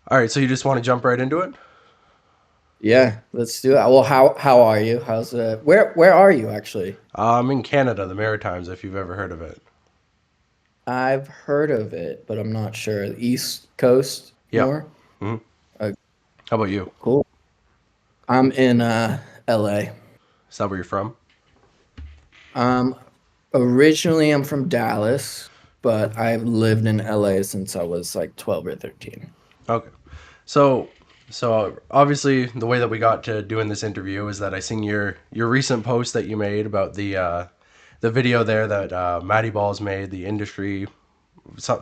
All right, so you just want to jump right into it? Yeah, let's do it. Well, how are you? How's where are you actually? I'm in Canada, the Maritimes, if you've ever heard of it. I've heard of it, but I'm not sure. East Coast Yeah. more? Hmm. Uh, How about you? cool. I'm in LA. Is that where you're from? Um Originally I'm from Dallas, but I've lived in LA since I was like 12 or 13. Okay. So, so obviously the way that we got to doing this interview is that I seen your recent post that you made about the video there that Matty Balls made, the industry,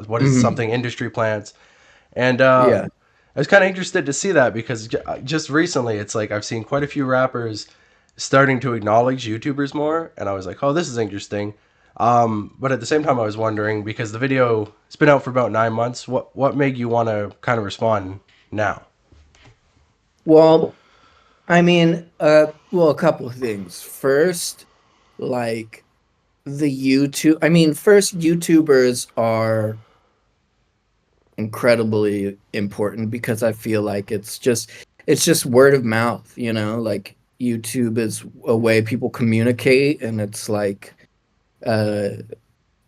what is Hmm. something industry plants, and Yeah. I was kind of interested to see that because just recently it's like I've seen quite a few rappers starting to acknowledge YouTubers more, and I was like, oh, this is interesting. But at the same time, I was wondering because the video has been out for about 9 months. What made you want to kind of respond now? Well, I mean, a couple of things. First, like first YouTubers are incredibly important because I feel like it's just word of mouth, like YouTube is a way people communicate, and it's like uh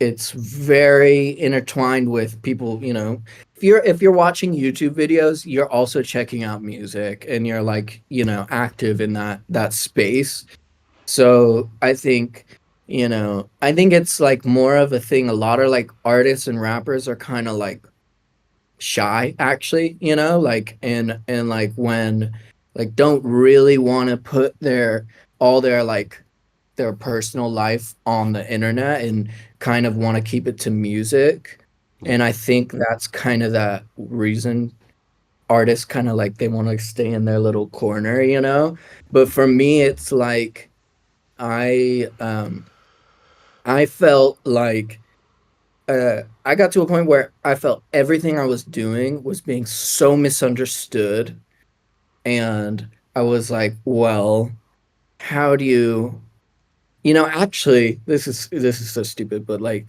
it's very intertwined with people, if you're watching YouTube videos, you're also checking out music and you're like, active in that space. So I think it's like more of a thing. A lot of like artists and rappers are kind of like shy actually, like and like when like don't really want to put their all their like their personal life on the internet and kind of want to keep it to music. Yeah. And I think that's kind of that reason artists kind of like they want to stay in their little corner. But for me it's like I felt like I got to a point where I felt everything I was doing was being so misunderstood. And I was like, well, how do actually, this is so stupid, but like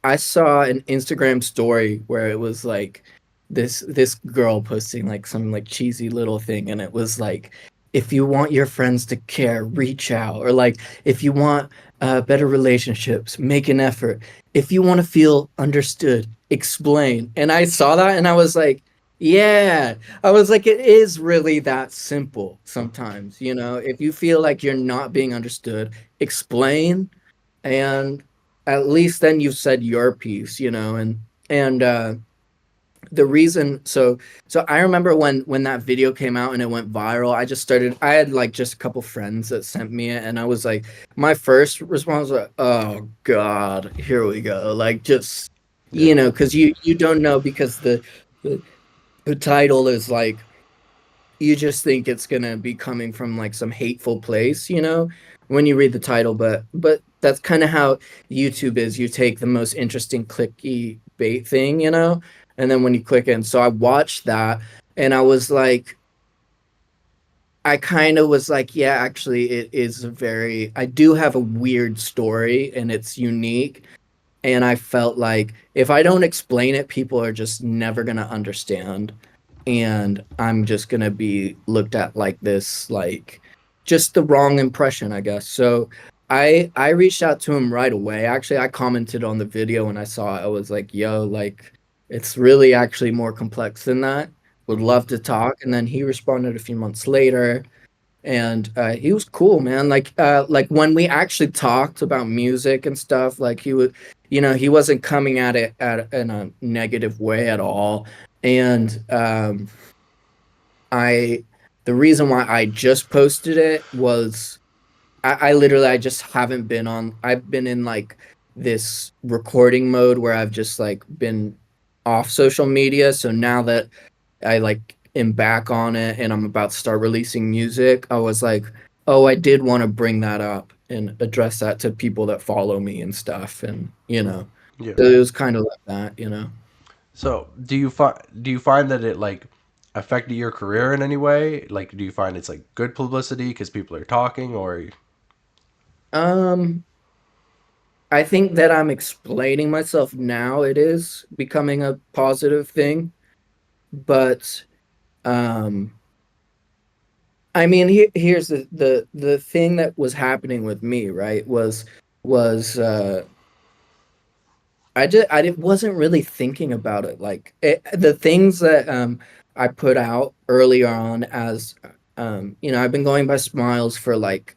I saw an Instagram story where it was like this girl posting like some like cheesy little thing, and it was like, if you want your friends to care, reach out, or like if you want better relationships, make an effort. If you want to feel understood, explain. And I saw that, and I was like, yeah. I was like, it is really that simple sometimes, if you feel like you're not being understood, explain, and at least then you've said your piece, and the reason so I remember when that video came out and it went viral. I had like just a couple friends that sent me it, and I was like, my first response was like, oh god, here we go, like just Yeah. because you don't know, because the, the title is like, you just think it's gonna be coming from like some hateful place, when you read the title. But that's kind of how YouTube is. You take the most interesting clicky bait thing, and then when you click in. So I watched that, and I kind of was like, yeah, actually, I do have a weird story and it's unique. And I felt like if I don't explain it, people are just never going to understand. And I'm just going to be looked at like this, like just the wrong impression, I guess. So I reached out to him right away. Actually, I commented on the video when I saw it. I was like, yo, like it's really actually more complex than that. Would Hmm. love to talk. And then he responded a few months later, and he was cool, man. Like when we actually talked about music and stuff, like he wasn't coming at it in a negative way at all. And I the reason why I just posted it was I literally, I just haven't been on. I've been in like this recording mode where I've just like been off social media. So now that I like am back on it and I'm about to start releasing music, I was like, oh, I did want to bring that up and address that to people that follow me and stuff. And Yeah. so it was kind of like that. So do you find that it like affected your career in any way? Like, do you find it's like good publicity because people are talking, or Um, I think that I'm explaining myself now. It is becoming a positive thing, but Um, I mean, here's the thing that was happening with me, right? Was I did, wasn't really thinking about it. Like the things that I put out earlier on as you know, I've been going by Smiles for like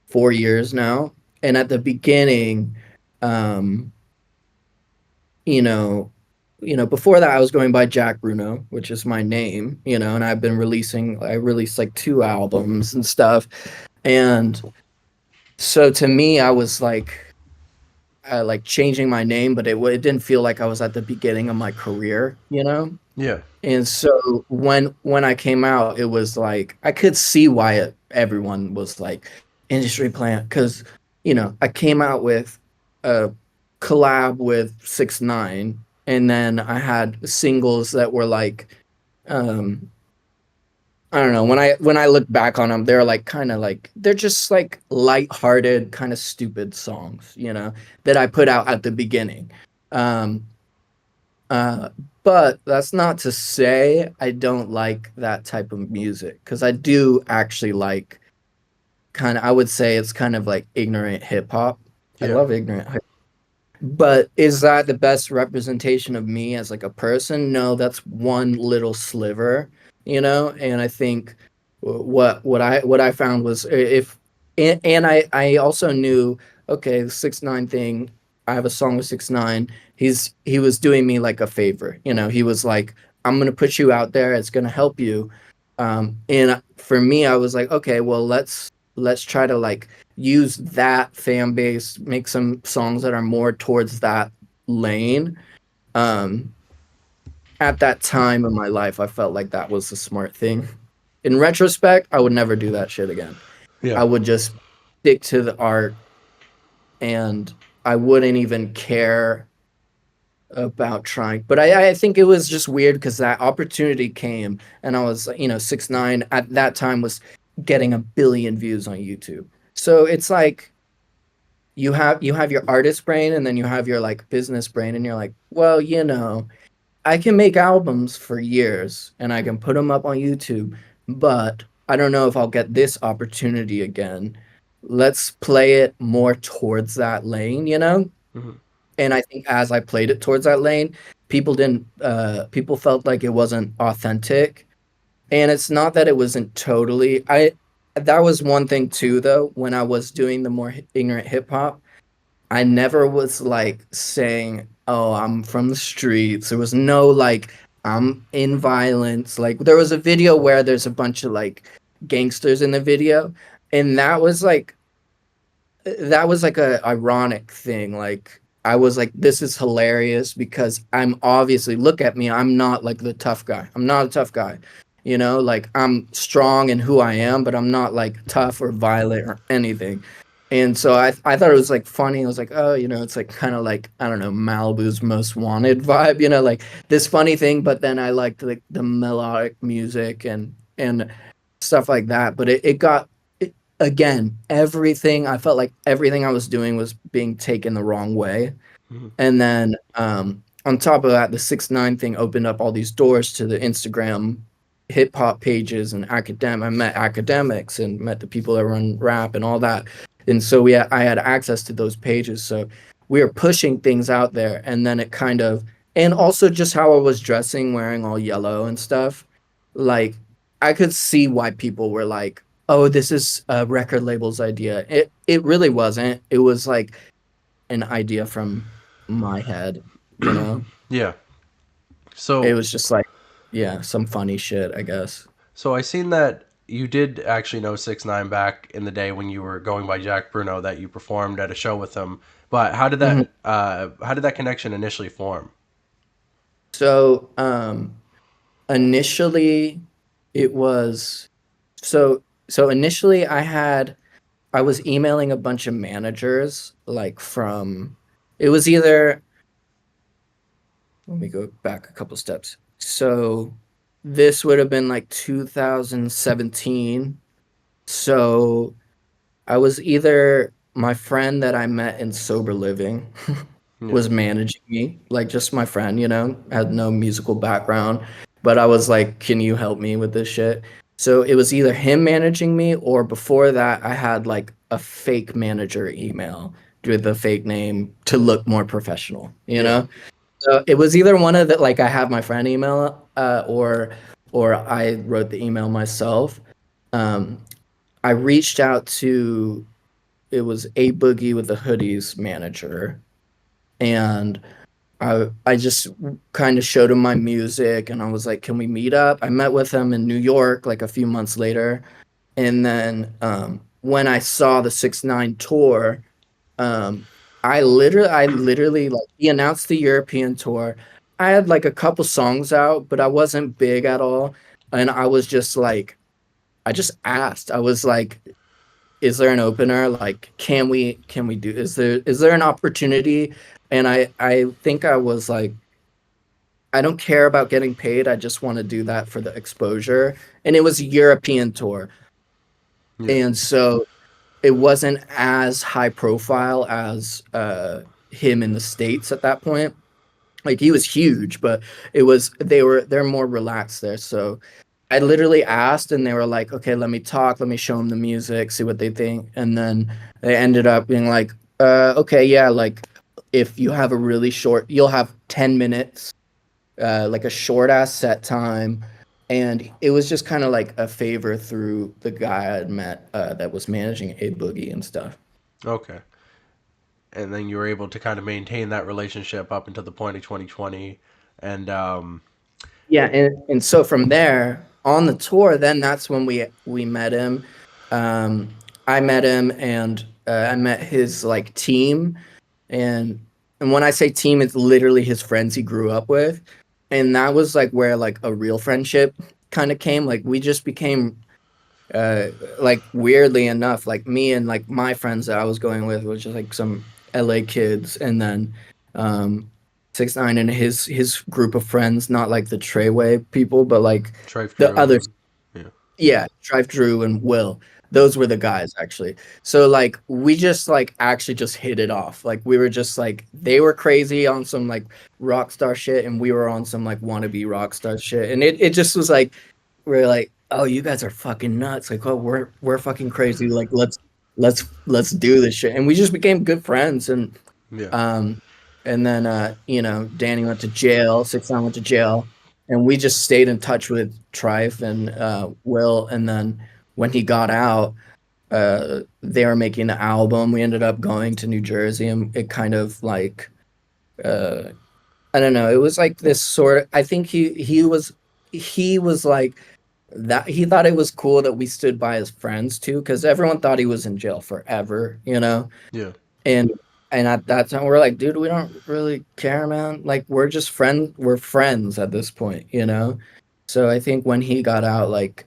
4 years now, and at the beginning, um, you know, before that I was going by Jack Bruno, which is my name, you know, and I released like 2 albums and stuff, and so to me, I was like changing my name, but it didn't feel like I was at the beginning of my career, you know? Yeah. And so when I came out, it was like I could see why everyone was like industry plant because I came out with a collab with 6ix9ine, and then I had singles that were like um I don't know, when I look back on them, they're like kind of like they're just like light-hearted, kind of stupid songs, that I put out at the beginning. Um uh but that's not to say I don't like that type of music, because I do actually like, kind of, I would say it's kind of like ignorant hip hop. I Yeah. love ignorant. But is that the best representation of me as like a person? No, that's one little sliver, And I think what I found was, if and I also knew, okay, the 6ix9ine thing. I have a song with 6ix9ine. He was doing me like a favor, He was like, I'm gonna put you out there. It's gonna help you. And for me, I was like, okay, well, let's try to like use that fan base, make some songs that are more towards that lane. Um, at that time in my life, I felt like that was the smart thing. In retrospect, I would never do that shit again. Yeah. I would just stick to the art, and I wouldn't even care about trying. But I think it was just weird because that opportunity came, and I was, 6ix9ine at that time was getting 1 billion views on YouTube. So it's like you have your artist brain, and then you have your like business brain, and you're like, well, I can make albums for years and I can put them up on YouTube, but I don't know if I'll get this opportunity again. Let's play it more towards that lane. Hmm. And I think as I played it towards that lane, people felt like it wasn't authentic. And it's not that it wasn't totally. I That was one thing too, though, when I was doing the more ignorant hip hop. I never was like saying, "Oh, I'm from the streets." There was no like, "I'm in violence." Like there was a video where there's a bunch of like gangsters in the video, and that was like a ironic thing. Like I was like, this is hilarious because I'm obviously, look at me, I'm not like the tough guy. I'm not a tough guy. Like I'm strong in who I am, but I'm not like tough or violent or anything. And so I thought it was like funny. I was like, oh, it's like kind of like, I don't know, Malibu's Most Wanted vibe, like this funny thing. But then I liked like the melodic music and stuff like that. But it got again, everything, I felt like everything I was doing was being taken the wrong way. Hmm. And then on top of that, the 6ix9ine thing opened up all these doors to the Instagram hip hop pages and academic. I met academics and met the people that run rap and all that. And so I had access to those pages. So we were pushing things out there, and then it kind of, and also just how I was dressing, wearing all yellow and stuff. Like I could see why people were like, "Oh, this is a record label's idea." It really wasn't. It was like an idea from my head, you know? Yeah. It So was just like, yeah, some funny shit, I guess. so I seen that you did actually know 6ix9ine back in the day when you were going by Jack Bruno, that you performed at a show with him. But Mhm. how did that connection initially form? So, initially it was so initially I was emailing a bunch of managers, like from, it was either, let me go back a couple steps. So this would have been like 2017. So I was either, my friend that I met in sober living Yeah. was managing me, like just my friend, had no musical background. but I was like, can you help me with this shit? So it was either him managing me, or before that, I had like a fake manager email with a fake name to look more professional, you Yeah. know? So it was either one of the, like, I have my friend email, or I wrote the email myself. Um, I reached out to, it was A Boogie with the Hoodies manager, and I just kind of showed him my music, and I was like, "Can we meet up?" I met with him in New York like a few months later, and then when I saw the 6ix9ine tour, um, I literally like, he announced the European tour. I had like a couple songs out, but I wasn't big at all, and I was just like, I just asked. I was like, is there an opener? Like, can we do, is there an opportunity? And I think I was like, I don't care about getting paid. I just want to do that for the exposure. And it was a European tour. Yeah. And so it wasn't as high profile as him in the States at that point. Like, he was huge, but they're more relaxed there. So I literally asked, and they were like, okay, let me talk, let me show them the music, see what they think. And then they ended up being like, okay, yeah, like, if you have a really short, you'll have 10 minutes, like a short ass set time. And it was just kind of like a favor through the guy I had met, that was managing A Boogie and stuff. Okay. And then you were able to kind of maintain that relationship up until the point of 2020. And Yeah, and so from there on the tour, then that's when we met him. I met him, and I met his like team, and and when I say team, it's literally his friends he grew up with, and that was like where like a real friendship kind of came. Like, we just became, uh like, weirdly enough, like, me and like my friends that I was going with was just like some LA kids, and then um 6ix9ine and his group of friends, not like the Treyway people, but like Trife the Drew others. and yeah. Yeah, Drive Drew and Will. Those were the guys, actually. So like, we just like actually just hit it off. Like, we were just like, they were crazy on some like rock star shit, and we were on some like wannabe rock star shit. And it just was like, we're like, oh, you guys are fucking nuts. Like, oh, we're fucking crazy. Like, let's do this shit. And we just became good friends. Yeah. Um and then Danny went to jail, 6ix9ine went to jail, and we just stayed in touch with Trife and Will. And then when he got out, they were making the album. We ended up going to New Jersey, and it kind of like, uh I don't know, it was like this sort of, I think he was like that, he thought it was cool that we stood by his friends too, because everyone thought he was in jail forever. Yeah. And at that time we're like, dude, we don't really care, man. Like, we're friends at this point. So I think when he got out, like,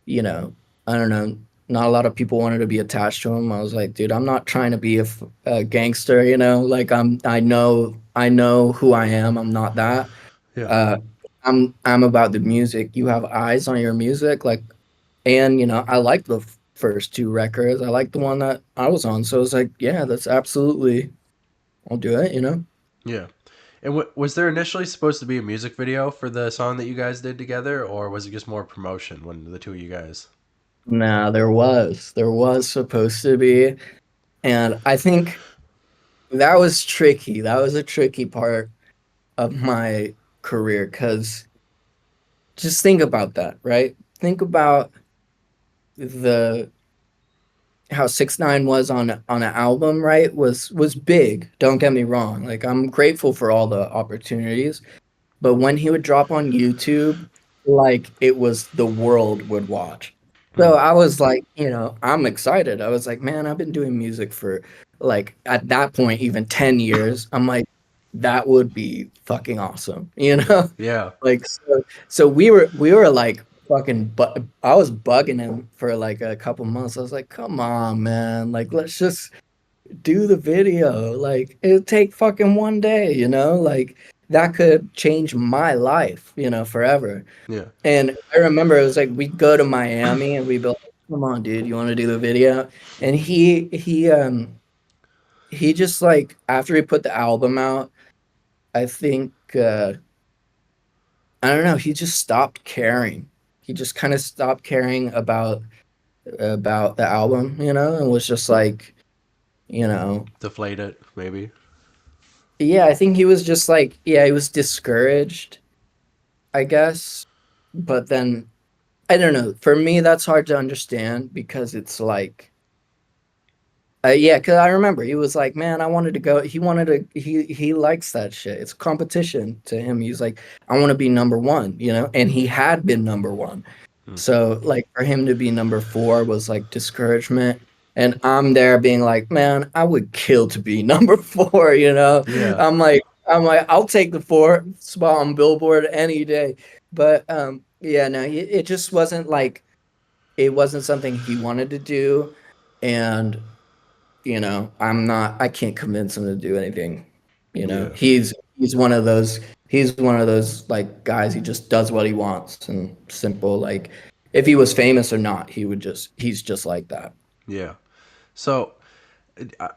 you know, I don't know, not a lot of people wanted to be attached to him. I was like, dude, I'm not trying to be a gangster. Like, I know who I am. I'm not that. Yeah. Uh, I'm about the music. You have eyes on your music, like, and I like the first two records. I like the one that I was on. So it's like, yeah, that's absolutely, I'll do it. Yeah. And was there initially supposed to be a music video for the song that you guys did together, or was it just more promotion when the two of you guys? Nah, there was supposed to be, and I think that was tricky. That was a tricky part of my career, because just think about that, right? Think about the how 6ix9ine was on an album, right? Was big. Don't get me wrong. Like, I'm grateful for all the opportunities, but when he would drop on YouTube, like, it was the world would watch. So Mm. I was like, I'm excited. I was like, man, I've been doing music for, like, at that point, even 10 years. I'm like, that would be fucking awesome? Yeah. Like, so we were like fucking, I was bugging him for like a couple months. I was like, come on, man. Like, let's just do the video. Like, it'll take fucking one day. Like, that could change my life, forever. Yeah. And I remember it was like, we'd go to Miami, and we'd be like, come on, dude, you want to do the video? And he just, like, after he put the album out, I think I don't know, he just stopped caring. He just kind of stopped caring about the album, and was just like, you know, Deflate it, maybe. yeah, I think he was just like, yeah, he was discouraged, I guess. But then I don't know. For me, that's hard to understand because it's like, yeah, because I remember he was like, man, I wanted to go. He wanted to. He likes that shit. It's competition to him. He's like, I want to be number one, and he had been number one. Hmm. So like for him to be number four was like discouragement. And I'm there being like, man, I would kill to be number four. Yeah, I'm like, I'll take the four spot on Billboard any day. But yeah, no, it just wasn't like it wasn't something he wanted to do, and I can't convince him to do anything. yeah, He's one of those like guys, he just does what he wants and simple. Like if he was famous or not, he's just like that. yeah. So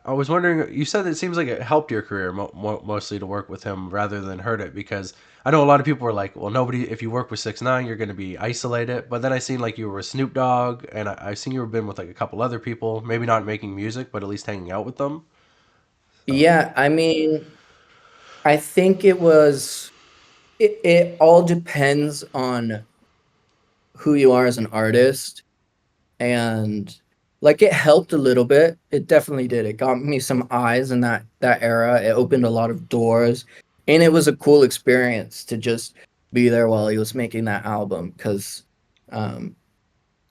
I was wondering. You said it seems like it helped your career mostly to work with him rather than hurt it, because I know a lot of people were like, "Well, nobody. If you work with 6ix9ine, you're going to be isolated." But then I seen like you were with Snoop Dogg, and I've seen you were been with like a couple other people, maybe not making music, but at least hanging out with them. So Yeah, I mean, I think it all depends on who you are as an artist. And like it helped a little bit. It definitely did. It got me some eyes in that era. It opened a lot of doors, and it was a cool experience to just be there while he was making that album, because um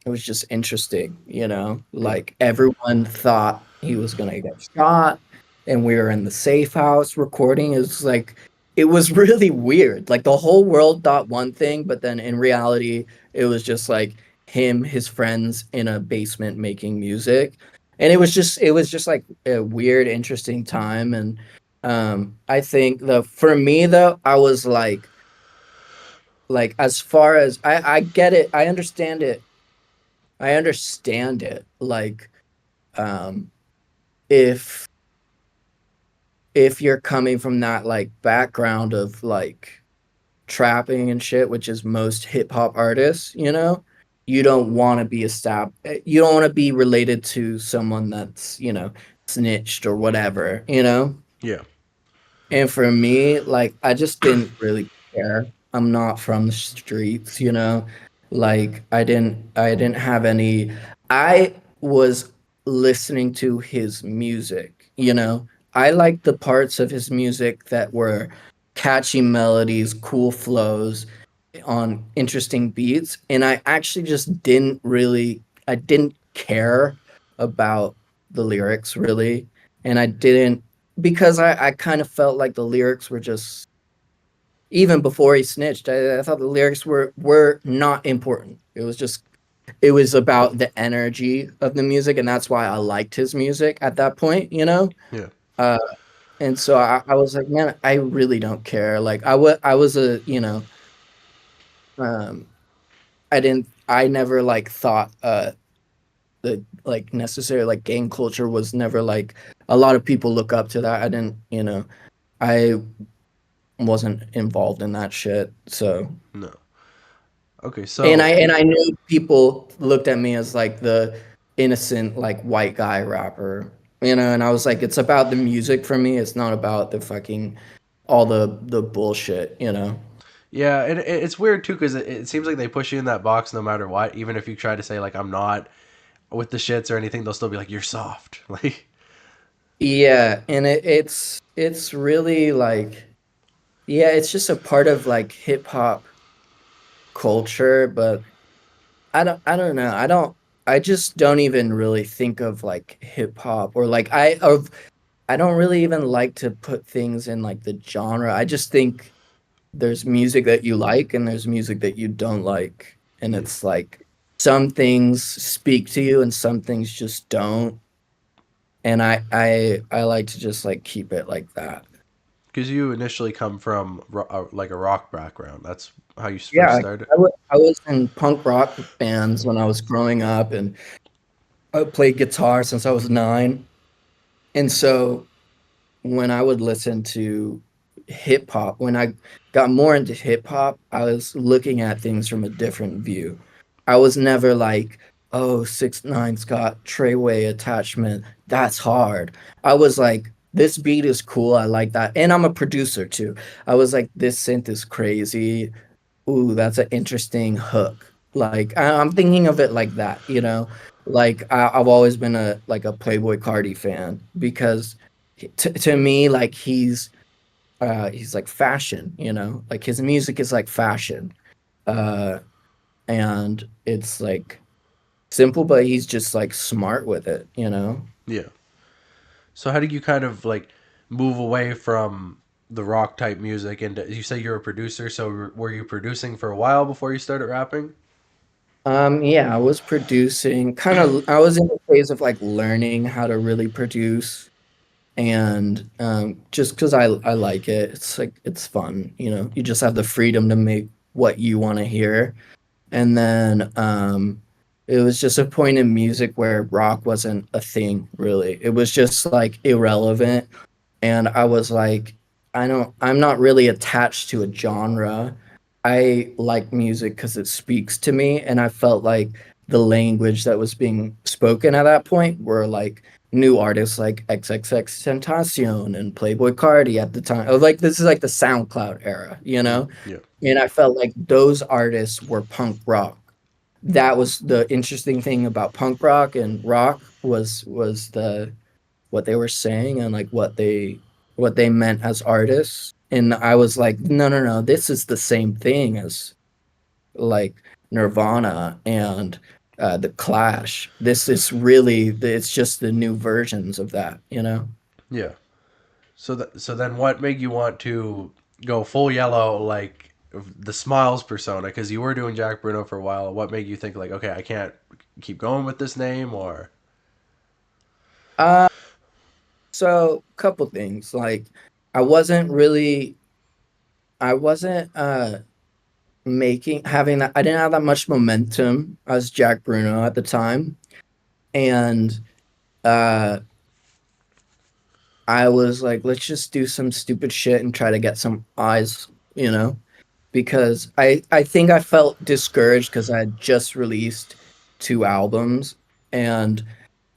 it was just interesting, yeah, like everyone thought he was gonna get shot, and we were in the safe house recording. It was really weird. Like the whole world thought one thing, but then in reality, it was just like him, his friends in a basement making music. And it was just like a weird, interesting time. And I think the for me though, I was like as far as I get it, I understand it. Like, um, if you're coming from that like background of like trapping and shit, which is most hip hop artists, you don't want to be you don't want to be related to someone that's, snitched or whatever, yeah, And for me, like I just didn't really care. I'm not from the streets, Like I didn't have any I was listening to his music, I liked the parts of his music that were catchy melodies, cool flows on interesting beats, and I actually just I didn't care about the lyrics really, and I didn't because I kind of felt like the lyrics were just even before he snitched. I thought the lyrics were not important. It was about the energy of the music, and that's why I liked his music at that point. yeah. Uh, and so I was like, man, I really don't care. Like I was um, I never like thought the like necessary like gang culture was never like a lot of people look up to that. I didn't, I wasn't involved in that shit. So, No. Okay, and so I knew people looked at me as like the innocent like white guy rapper, and I was like, it's about the music for me. It's not about the fucking all the bullshit. yeah, and it's weird too because it seems like they push you in that box no matter what. Even if you try to say like I'm not with the shits or anything, they'll still be like you're soft. Like Yeah, and it's really like, yeah, it's just a part of like hip hop culture, but I don't know. I just don't even really think of like hip hop or like I don't really even like to put things in like the genre. I just think there's music that you like and there's music that you don't like. And yeah, it's like some things speak to you and some things just don't. And I like to just like keep it like that. because you initially come from like a rock background. That's how you Yeah, first like, started. I was in punk rock bands when I was growing up, and I played guitar since I was 9. And so when I would listen to hip hop, when I got more into hip hop, I was looking at things from a different view. I was never like, oh, 6ix9ine's got treyway attachment. That's hard. I was like, this beat is cool. I like that. And I'm a producer too. I was like, this synth is crazy. Ooh, that's an interesting hook. Like I'm thinking of it like that, you know? Like I've always been a like a Playboy Cardi fan because to me, like he's like fashion, you know? Like his music is like fashion. Uh and it's like simple, but he's just like smart with it, you know? Yeah. So how did you kind of like move away from the rock type music and you say you're a producer, so were you producing for a while before you started rapping? Yeah, I was producing kind of I was in the phase of like learning how to really produce and just because I like it, it's like it's fun, you know. You just have the freedom to make what you want to hear. And then it was just a point in music where rock wasn't a thing, really. It was just like irrelevant. And I was like, I'm not really attached to a genre. I like music because it speaks to me, and I felt like the language that was being spoken at that point were like new artists like XXX and Playboy Cardi at the time. I was like, this is like the SoundCloud era, you know? Yeah. And I felt like those artists were punk rock. That was the interesting thing about punk rock and rock was the what they were saying and like what they meant as artists. And I was like, no, no, no, this is the same thing as like Nirvana and the Clash. This is really it's just the new versions of that, you know? Yeah. So then what made you want to go full yellow like the Smiles persona, cuz you were doing Jack Bruno for a while. What made you think like, okay, I can't keep going with this name or Uh so couple things. Like I wasn't really I wasn't making having that I didn't have that much momentum as Jack Bruno at the time. And uh I was like, let's just do some stupid shit and try to get some eyes, you know? Because I think I felt discouraged because I had just released two albums and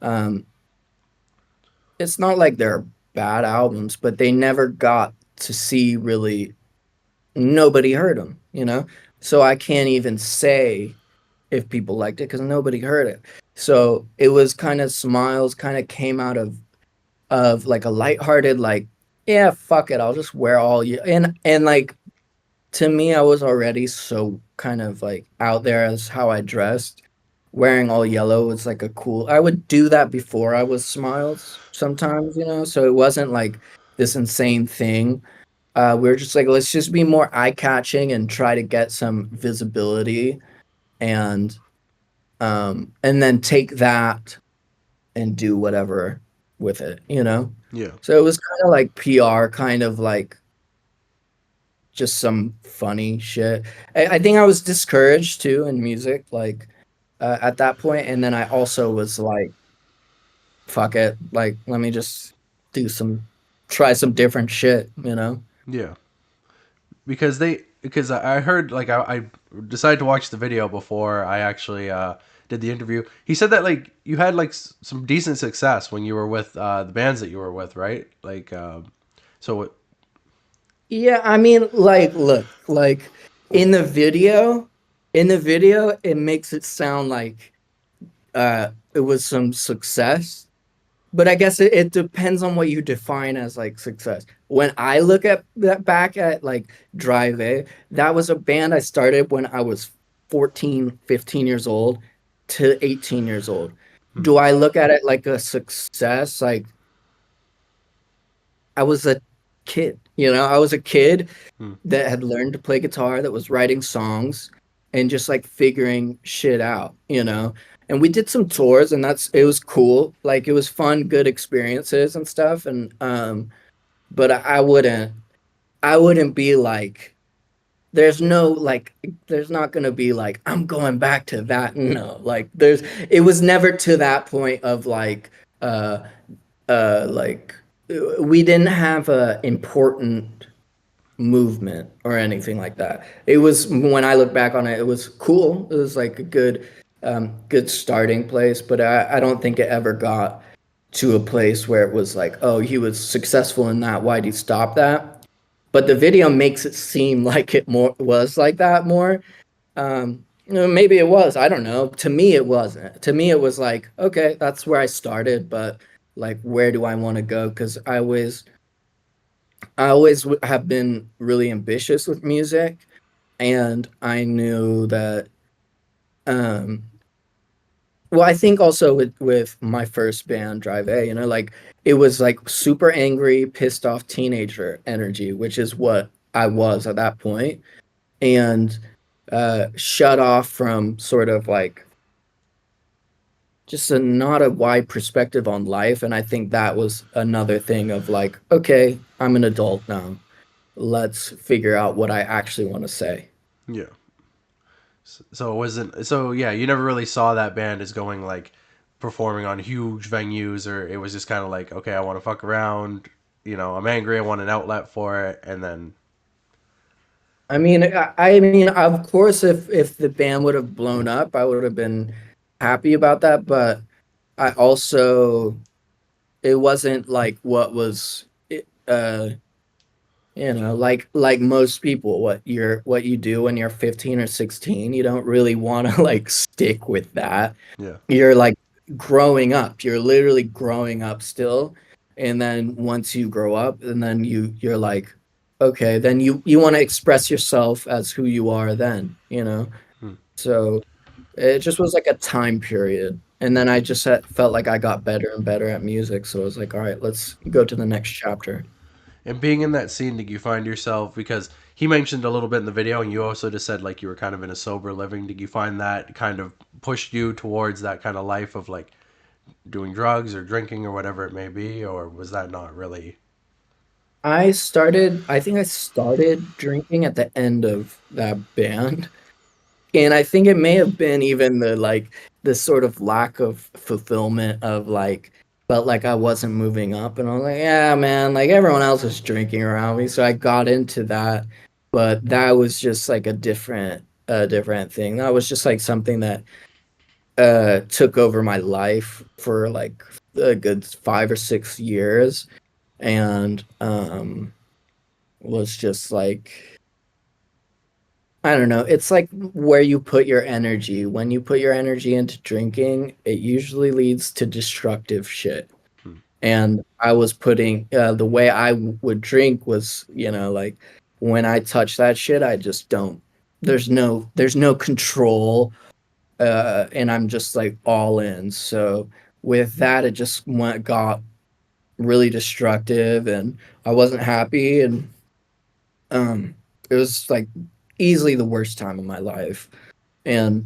um it's not like they're bad albums, but they never got to see really nobody heard them, you know? So I can't even say if people liked it because nobody heard it. So it was kind of Smiles kind of came out of like a lighthearted like yeah fuck it I'll just wear all you and like to me I was already so kind of like out there as how I dressed. Wearing all yellow was like a cool I would do that before I was Smiles sometimes, you know, so it wasn't like this insane thing. We were just like let's just be more eye-catching and try to get some visibility and then take that and do whatever with it, you know? yeah. So it was kind of like PR, kind of like just some funny shit. I think I was discouraged too in music, like at that point, and then I also was like, fuck it, like let me just do some, try some different shit, you know? Yeah. Because I heard like I decided to watch the video before I actually did the interview. He said that like you had like some decent success when you were with the bands that you were with, right? Like so it, Yeah, I mean, like, look, like in the video, it makes it sound like it was some success. But I guess it depends on what you define as like success. When I look at that back at like Drive A, that was a band I started when I was 14, 15 years old to 18 years old. hmm, Do I look at it like a success? Like I was a kid, you know, I was a kid hmm, that had learned to play guitar, that was writing songs and just like figuring shit out, you know. And we did some tours and that's it was cool. Like it was fun, good experiences and stuff. And but I wouldn't be like there's no like there's not gonna be like I'm going back to that. No, like there's it was never to that point of uh like we didn't have a important movement or anything like that. It was when I look back on it, it was cool. It was like a good starting place, but I don't think it ever got to a place where it was like, oh, he was successful in that. Why'd he stop that? But the video makes it seem like it more was like that more. Maybe it was. I don't know. To me, it wasn't. To me, it was like, okay, that's where I started, but like, where do I want to go? Because I always have been really ambitious with music, and I knew that. Um, well, I think also with my first band, Drive A, like it was like super angry, pissed off teenager energy, which is what I was at that point, and shut off from sort of like just a not a wide perspective on life. And I think that was another thing of like, okay, I'm an adult now. Let's figure out what I actually want to say. Yeah. So it wasn't. So yeah, you never really saw that band as going like performing on huge venues, or it was just kind of like, okay, I want to fuck around. I'm angry. I want an outlet for it, and then I mean, of course, if the band would have blown up, I would have been happy about that. But I also, it wasn't like what was, like most people, what you do when you're 15 or 16, you don't really want to like stick with that. yeah. You're like growing up. You're literally growing up still. And then once you grow up, and then you're like, okay, then you want to express yourself as who you are then. Hmm. So it just was like a time period. And then I just felt like I got better and better at music. So I was like, all right, let's go to the next chapter. And being in that scene, did you find yourself, because he mentioned a little bit in the video, and you also just said like you were kind of in a sober living. Did you find that kind of pushed you towards that kind of life of like doing drugs or drinking or whatever it may be, or was that not really? I think I started drinking at the end of that band. And I think it may have been even the sort of lack of fulfillment of like felt like I wasn't moving up, and I was like, yeah, man, like everyone else is drinking around me. So I got into that, but that was just like a different thing. That was just like something that took over my life for like a good 5 or 6 years, and was just like, I don't know. It's like where you put your energy. When you put your energy into drinking, it usually leads to destructive shit. Hmm. And I was putting the way I would drink was, like when I touch that shit, I just don't. There's no control, and I'm just like all in. So with that, it just got really destructive, and I wasn't happy, and um, it was like easily the worst time of my life. And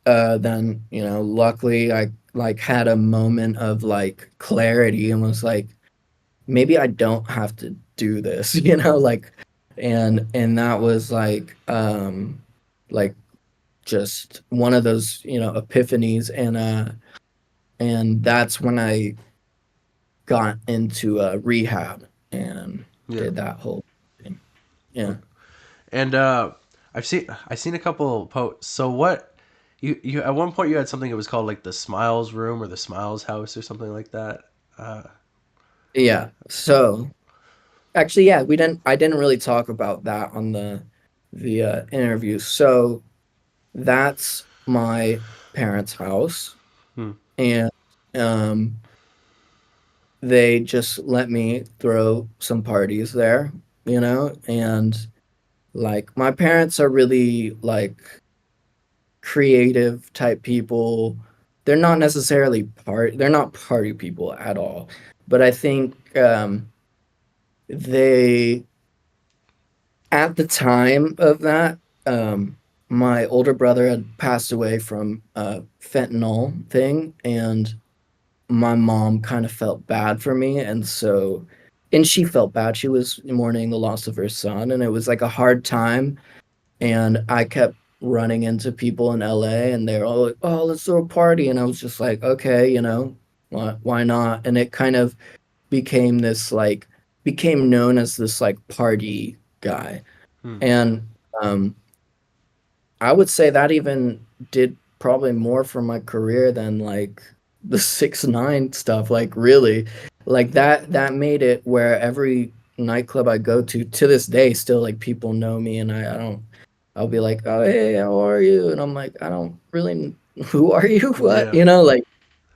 then, luckily I like had a moment of like clarity and was like, maybe I don't have to do this, like, and that was like just one of those, epiphanies. And that's when I got into rehab and Yeah. did that whole thing. Yeah. And I've seen a couple posts. So what you at one point you had something that was called like the Smiles Room or the Smiles House or something like that. Uh, Yeah. So actually, yeah, I didn't really talk about that on the interview. So that's my parents' house, hmm, and um they just let me throw some parties there, and like my parents are really like creative type people. They're not party people at all. But I think they at the time of that, my older brother had passed away from a fentanyl thing, and my mom kind of felt bad for me, and she felt bad. She was mourning the loss of her son, and it was like a hard time. And I kept running into people in LA, and they're all like, "Oh, let's throw a party," and I was just like, "Okay, why not?" And it kind of became this like became known as this like party guy. Hmm. And I would say that even did probably more for my career than like the 6ix9ine stuff. Like really, like that made it where every nightclub I go to this day, still like people know me, and I don't. I'll be like, oh hey, how are you? And I'm like, I don't really. Who are you? What? Yeah. Like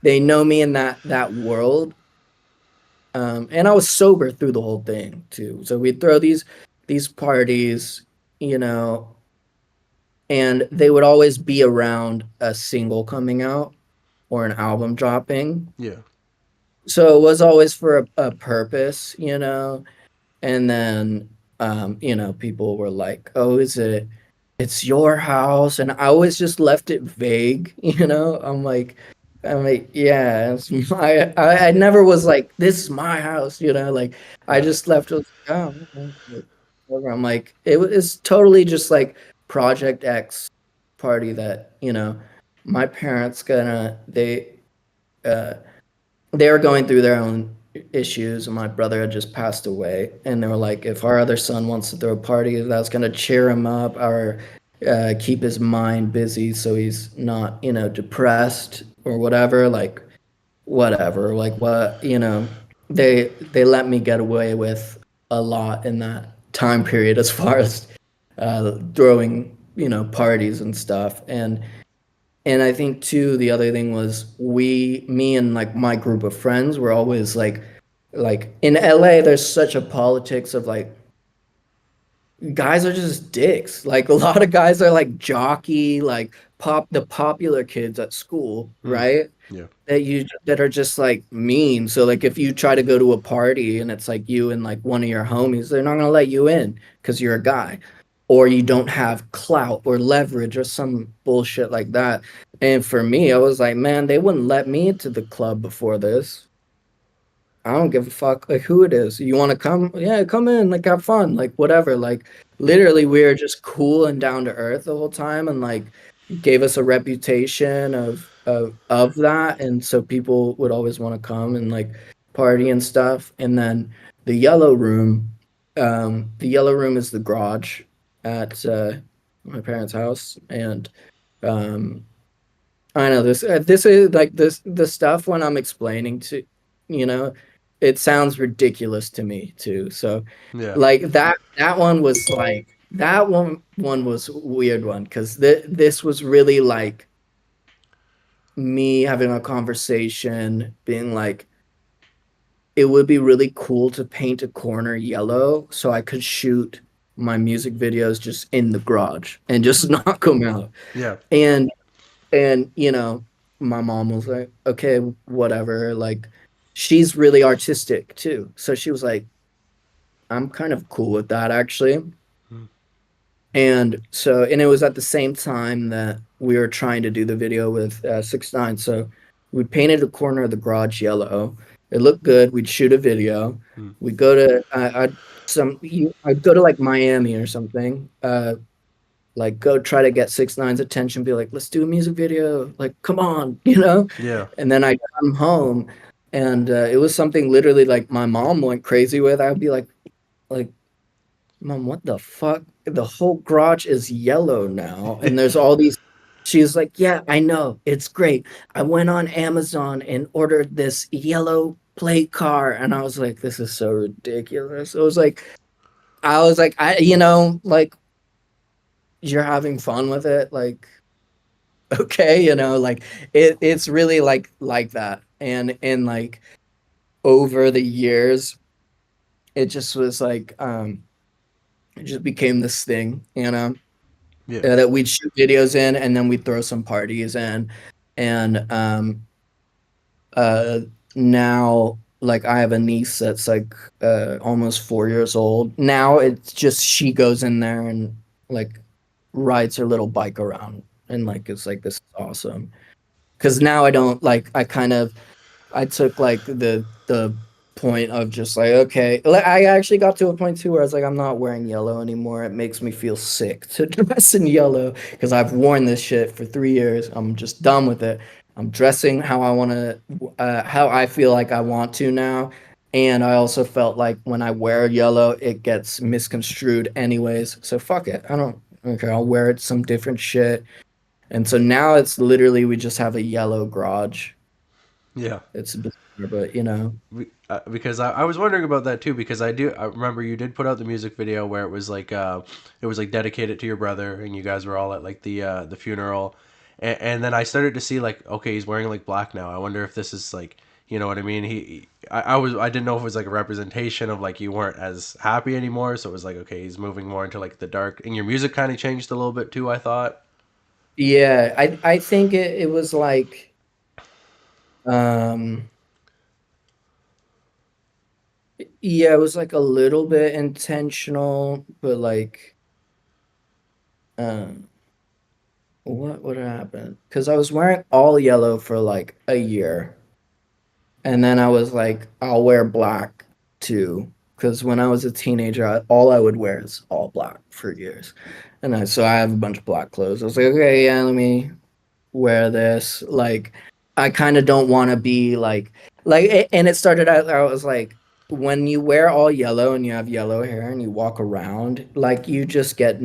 they know me in that world. And I was sober through the whole thing too. So we'd throw these parties, you know, and they would always be around a single coming out or an album dropping. Yeah. So it was always for a purpose, And then people were like, "Oh, it's your house?" And I always just left it vague, I'm like, yeah, it's my I never was like, this is my house, like I Yeah. just left it like, oh, okay, whatever. I'm like, it's totally just like Project X party that, my parents uh they were going through their own issues, and my brother had just passed away, and they were like, if our other son wants to throw a party that's going to cheer him up or keep his mind busy so he's not depressed or whatever, like whatever, like what, they let me get away with a lot in that time period as far as throwing parties and stuff. And I think too, the other thing was me and like my group of friends were always like in LA, there's such a politics of like guys are just dicks. Like a lot of guys are like jockey, like the popular kids at school, Hmm. right? Yeah. That are just like mean. So like if you try to go to a party and it's like you and like one of your homies, they're not gonna let you in because you're a guy. Or you don't have clout or leverage or some bullshit like that. And for me, I was like, man, they wouldn't let me into the club before this. I don't give a fuck like who it is. You want to come? Yeah, come in, like have fun, like whatever. Like literally we were just cool and down to earth the whole time, and like gave us a reputation of that, and so people would always want to come and like party and stuff. And then the yellow room is the garage at my parents' house, and um I know this is like this the stuff when I'm explaining to you know it sounds ridiculous to me too. So Yeah. like that one was like that one was a weird one because this was really like me having a conversation being like it would be really cool to paint a corner yellow so I could shoot my music videos just in the garage and just knock them out. Yeah. And and my mom was like, okay, whatever. Like, she's really artistic too. So she was like, I'm kind of cool with that actually. Hmm. And it was at the same time that we were trying to do the video with 6ix9ine. So we painted the corner of the garage yellow. It looked good. We'd shoot a video. Hmm. We go to I'd go to like Miami or something. Like go try to get 6ix9ine's attention, be like, let's do a music video, like come on, Yeah. and then I come home, and it was something literally like my mom went crazy with. I'd be like mom, what the fuck, the whole garage is yellow now, and there's all these. She's like, yeah, I know, it's great. I went on Amazon and ordered this yellow plate car, and I was like, this is so ridiculous. I was like, like you're having fun with it, like okay, like it's really like that. And like over the years it just was like it just became this thing, Yeah. that we'd shoot videos in, and then we'd throw some parties in. And uh now like I have a niece that's like almost 4 years old now. It's just she goes in there and like rides her little bike around, and like it's like this is awesome. Because now I don't like I took like the point of just like, okay, like, I actually got to a point too where I was like, I'm not wearing yellow anymore. It makes me feel sick to dress in yellow because I've worn this shit for 3 years. I'm just done with it. I'm dressing how I want to, how I feel like I want to now. And I also felt like when I wear yellow, it gets misconstrued anyways. So fuck it. I don't okay, I'll wear it some different shit. And so now it's literally we just have a yellow garage. Yeah. It's bizarre, but you know. Because I was wondering about that too, because I remember you did put out the music video where it was like dedicated to your brother, and you guys were all at like the funeral, and then I started to see like, okay, he's wearing like black now. I wonder if this is like, you know what I mean. I didn't know if it was like a representation of like you weren't as happy anymore, so it was like, okay, he's moving more into like the dark, and your music kind of changed a little bit too, I thought. Yeah, I think it was like um yeah, it was like a little bit intentional, but like um what would happen? Because I was wearing all yellow for like a year. And then I was like, I'll wear black too. Because when I was a teenager, all I would wear is all black for years. So I have a bunch of black clothes. I was like, okay, yeah, let me wear this. Like, I kind of don't want to be and it started out, I was like, when you wear all yellow and you have yellow hair and you walk around, like, you just get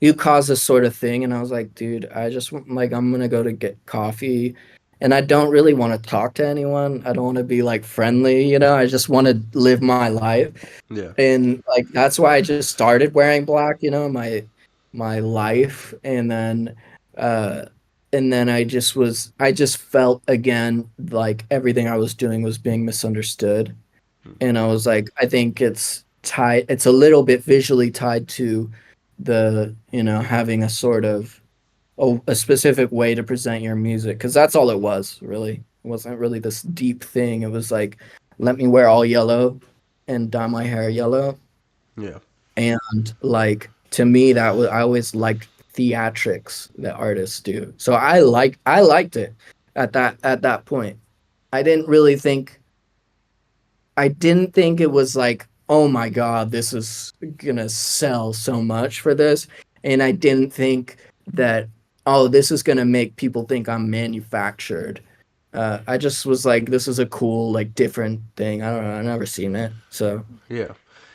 you cause this sort of thing. And I was like, dude, like, I'm gonna go to get coffee and I don't really want to talk to anyone. I don't want to be like friendly, I just want to live my life. Yeah, And like that's why I just started wearing black, my life. Uh and then I just felt again like everything I was doing was being misunderstood. And I was like, I think it's a little bit visually tied to having a sort of a specific way to present your music, because that's all it was, really. It wasn't really this deep thing. It was like, let me wear all yellow and dye my hair yellow. yeah, And like to me, I always liked theatrics that artists do. So I liked it at that point. I didn't really think I didn't think it was like, oh my God, this is gonna sell so much for this. And I didn't think that, oh, this is gonna make people think I'm manufactured. I just was like, this is a cool, like, different thing. I don't know. I've never seen it. So, yeah.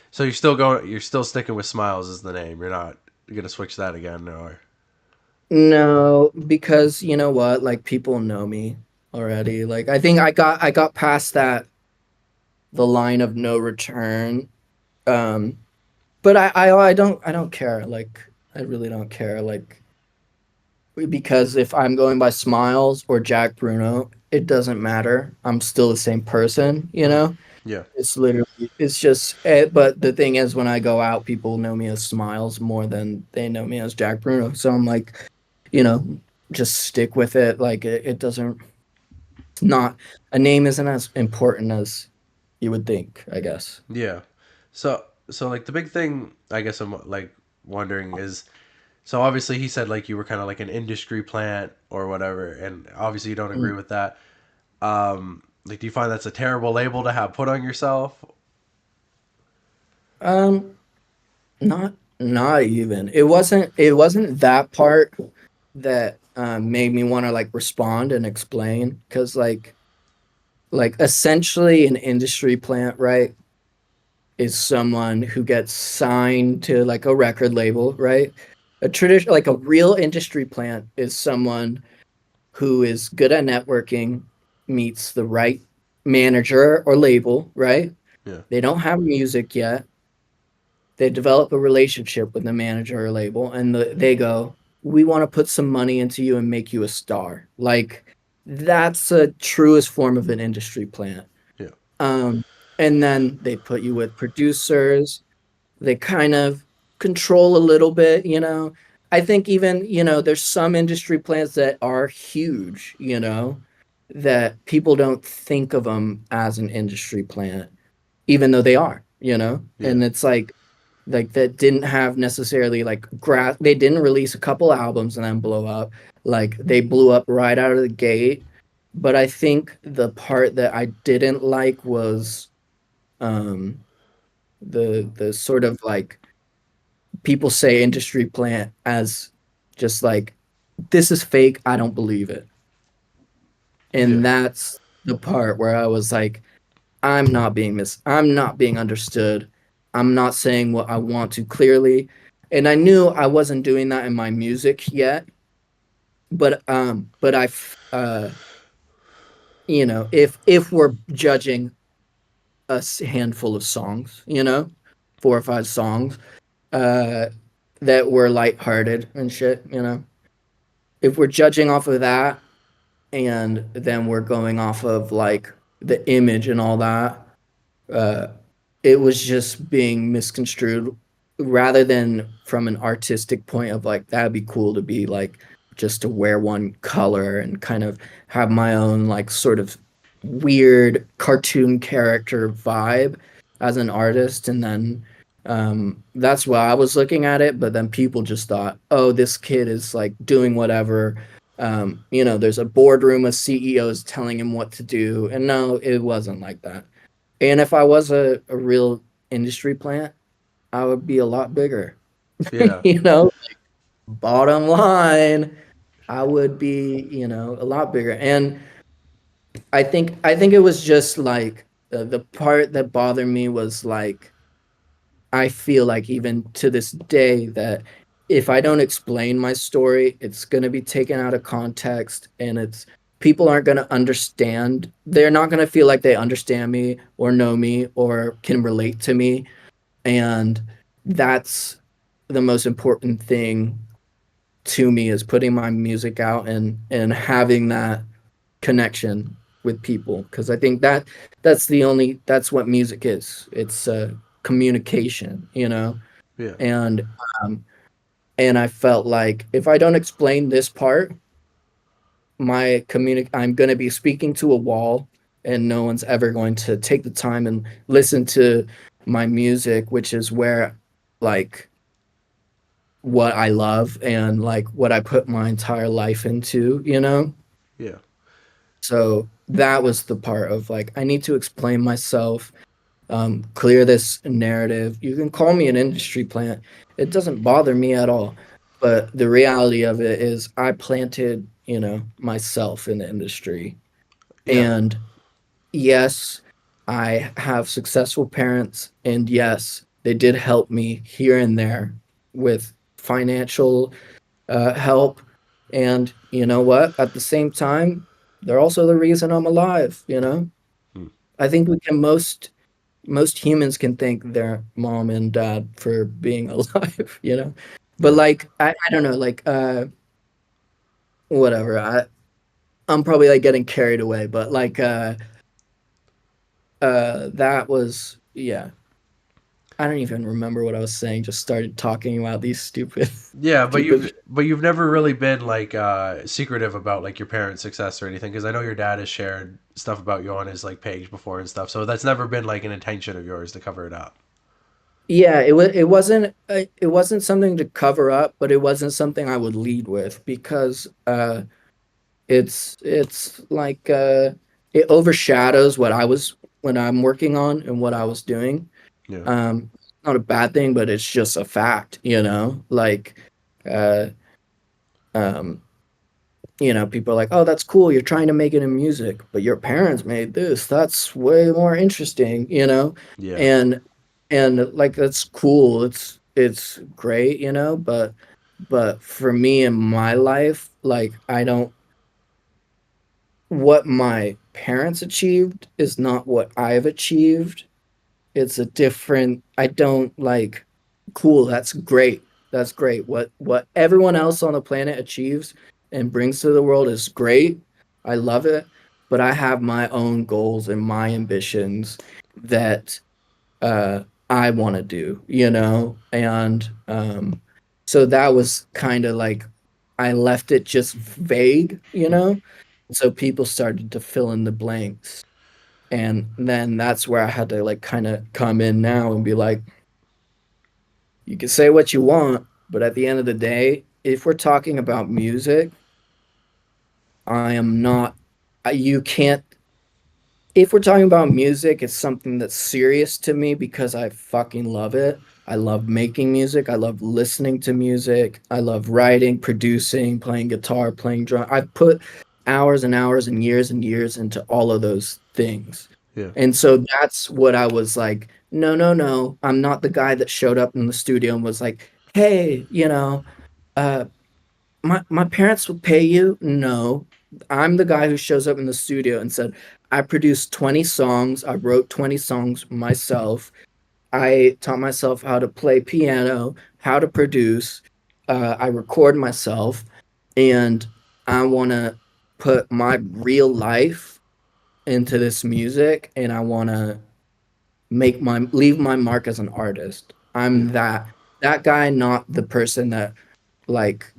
So you're still going. You're still sticking with Smiles as the name. You're not gonna switch that again, or no, because you know what? Like, people know me already. Like, I think I got past the line of no return. Um, but I don't care. Like, I really don't care. Like, because if I'm going by Smiles or Jack Bruno, it doesn't matter. I'm still the same person. yeah, It's just, but the thing is, when I go out, people know me as Smiles more than they know me as Jack Bruno. So I'm like, you know, just stick with it. Like, it doesn't, not, a name isn't as important as you would think, I guess. yeah. So like the big thing, I guess I'm like wondering is, so obviously he said like you were kind of like an industry plant or whatever, and obviously you don't agree Mm. with that. Like, do you find that's a terrible label to have put on yourself? Um, not even. It wasn't that part that made me want to like respond and explain, because like essentially an industry plant, right, is someone who gets signed to like a record label, right? A tradition Like a real industry plant is someone who is good at networking, meets the right manager or label, right? Yeah, They don't have music yet. They develop a relationship with the manager or label, and they go, we want to put some money into you and make you a star. Like, that's a truest form of an industry plant. yeah, um and then they put you with producers. They kind of control a little bit. I think even, there's some industry plants that are huge, that people don't think of them as an industry plant, even though they are. yeah, And it's like that didn't have necessarily like they didn't release a couple albums and then blow up. Like, they blew up right out of the gate. But I think the part that I didn't like was um the sort of like, people say industry plant as just like, this is fake, I don't believe it. yeah, And that's the part where I was like, I'm not being understood. I'm not saying what I want to clearly. And I knew I wasn't doing that in my music yet, but you know, if we're judging a handful of songs, you know, 4 or 5 songs, uh, that were lighthearted and shit, you know, if we're judging off of that, and then we're going off of like the image and all that, uh, it was just being misconstrued rather than from an artistic point of like that'd be cool to be like just to wear one color and kind of have my own like sort of weird cartoon character vibe as an artist. And then that's why I was looking at it, but then people just thought, oh, this kid is like doing whatever. You know, there's a boardroom of CEOs telling him what to do, and no, it wasn't like that. And if I was a real industry plant, I would be a lot bigger. Yeah. You know, bottom line, I would be, you know, a lot bigger. And I think it was just like the part that bothered me was like I feel like even to this day that if I don't explain my story, it's going to be taken out of context, and it's people aren't going to understand. They're not going to feel like they understand me or know me or can relate to me. And that's the most important thing to me, is putting my music out and having that connection with people, because I think that that's what music is. It's communication, you know. Yeah. And um and I felt like if I don't explain this part, I'm going to be speaking to a wall, and no one's ever going to take the time and listen to my music, which is where like what I love and like what I put my entire life into, you know? Yeah. So that was the part of like, I need to explain myself, clear this narrative. You can call me an industry plant, it doesn't bother me at all. But the reality of it is, I planted, you know, myself in the industry. Yeah. And yes, I have successful parents, and yes, they did help me here and there with financial help. And you know what? At the same time, they're also the reason I'm alive. You know, Hmm. I think we can most humans can thank their mom and dad for being alive. You know, but Yeah. like I don't know, like whatever. I'm probably like getting carried away, but like that was, yeah. I don't even remember what I was saying. Just started talking about these stupid, Yeah, stupid. but you've never really been like secretive about like your parents' success or anything, because I know your dad has shared stuff about you on his like page before and stuff. So that's never been like an intention of yours to cover it up. Yeah, it wasn't something to cover up, but it wasn't something I would lead with, because it's like it overshadows what I'm working on and what I was doing. Yeah. Not a bad thing, but it's just a fact, you know? Like uh um you know, people are like, "Oh, that's cool. You're trying to make it in music, but your parents made this. That's way more interesting," you know? Yeah. And like that's cool. It's great, you know, but for me in my life, like I don't what my parents achieved is not what I've achieved. It's a different, I don't like, cool, that's great. That's great. What everyone else on the planet achieves and brings to the world is great. I love it, but I have my own goals and my ambitions that I want to do, you know? And so that was kind of like I left it just vague, you Hmm. know? So people started to fill in the blanks. And then that's where I had to like kind of come in now and be like, you can say what you want, but at the end of the day, if we're talking about music, I am not, you can't, if we're talking about music, it's something that's serious to me because I fucking love it. I love making music. I love listening to music. I love writing, producing, playing guitar, playing drum. I've put hours and hours and years into all of those things. Yeah. And so that's what I was like, no, no, no. I'm not the guy that showed up in the studio and was like, hey, uh, my parents will pay you. No, I'm the guy who shows up in the studio and said, I produced 20 songs. I wrote 20 songs myself. I taught myself how to play piano, how to produce. I record myself, and I want to put my real life into this music, and I want to make my leave my mark as an artist. Yeah. I'm that guy, not the person that like